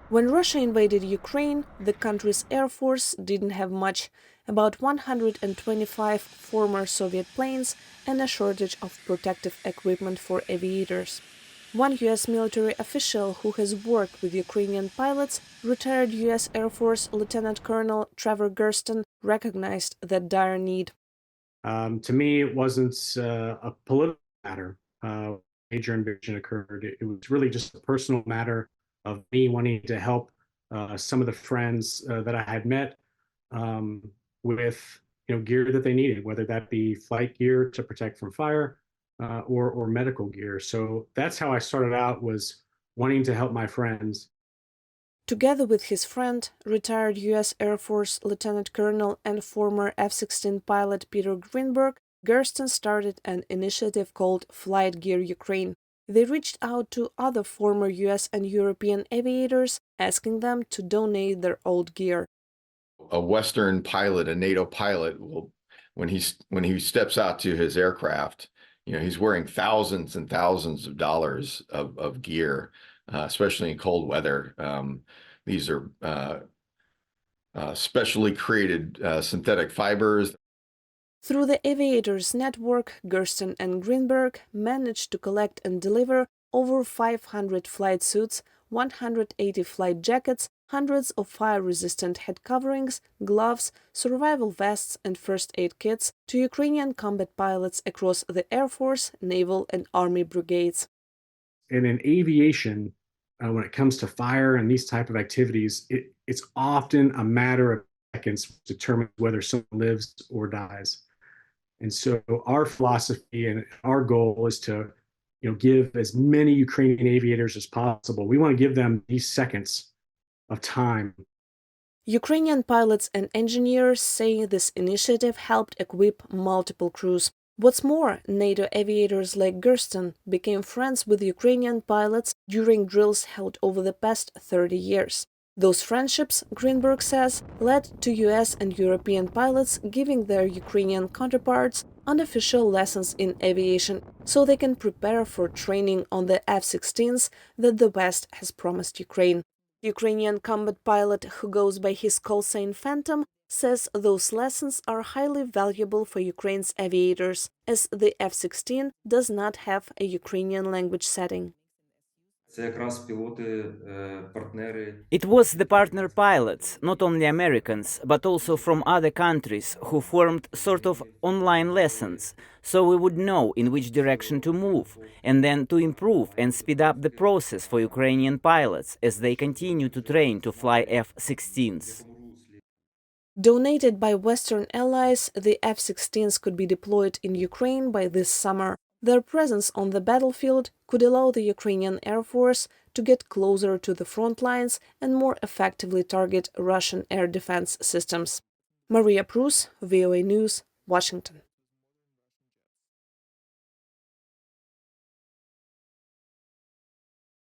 When Russia invaded Ukraine, the country's air force didn't have much, about 125 former Soviet planes and a shortage of protective equipment for aviators. One U.S. military official who has worked with Ukrainian pilots, retired U.S. Air Force Lieutenant Colonel Trevor Gersten, recognized that dire need. To me, it wasn't a political matter. Major invasion occurred. It was really just a personal matter of me wanting to help some of the friends that I had met with gear that they needed, whether that be flight gear to protect from fire or medical gear. So that's how I started out, was wanting to help my friends. Together with his friend, retired U.S. Air Force Lieutenant Colonel and former F-16 pilot Peter Greenberg, Gersten started an initiative called Flight Gear Ukraine. They reached out to other former U.S. and European aviators, asking them to donate their old gear. A Western pilot, a NATO pilot, will, when he steps out to his aircraft, he's wearing thousands and thousands of dollars of gear, especially in cold weather. These are specially created synthetic fibers. Through the aviators network, Gersten and Greenberg managed to collect and deliver over 500 flight suits, 180 flight jackets, hundreds of fire-resistant head coverings, gloves, survival vests and first aid kits to Ukrainian combat pilots across the Air Force, Naval and Army brigades. And in aviation, when it comes to fire and these type of activities, it's often a matter of seconds to determine whether someone lives or dies. And so our philosophy and our goal is to give as many Ukrainian aviators as possible. We want to give them these seconds of time. Ukrainian pilots and engineers say this initiative helped equip multiple crews. What's more, NATO aviators like Gersten became friends with Ukrainian pilots during drills held over the past 30 years. Those friendships, Greenberg says, led to US and European pilots giving their Ukrainian counterparts unofficial lessons in aviation so they can prepare for training on the F-16s that the West has promised Ukraine. Ukrainian combat pilot who goes by his call sign Phantom says those lessons are highly valuable for Ukraine's aviators, as the F-16 does not have a Ukrainian language setting. It was the partner pilots, not only Americans, but also from other countries, who formed sort of online lessons, so we would know in which direction to move, and then to improve and speed up the process for Ukrainian pilots as they continue to train to fly F-16s. Donated by Western allies, the F-16s could be deployed in Ukraine by this summer. Their presence on the battlefield could allow the Ukrainian Air Force to get closer to the front lines and more effectively target Russian air defense systems. Maria Prus, VOA News, Washington.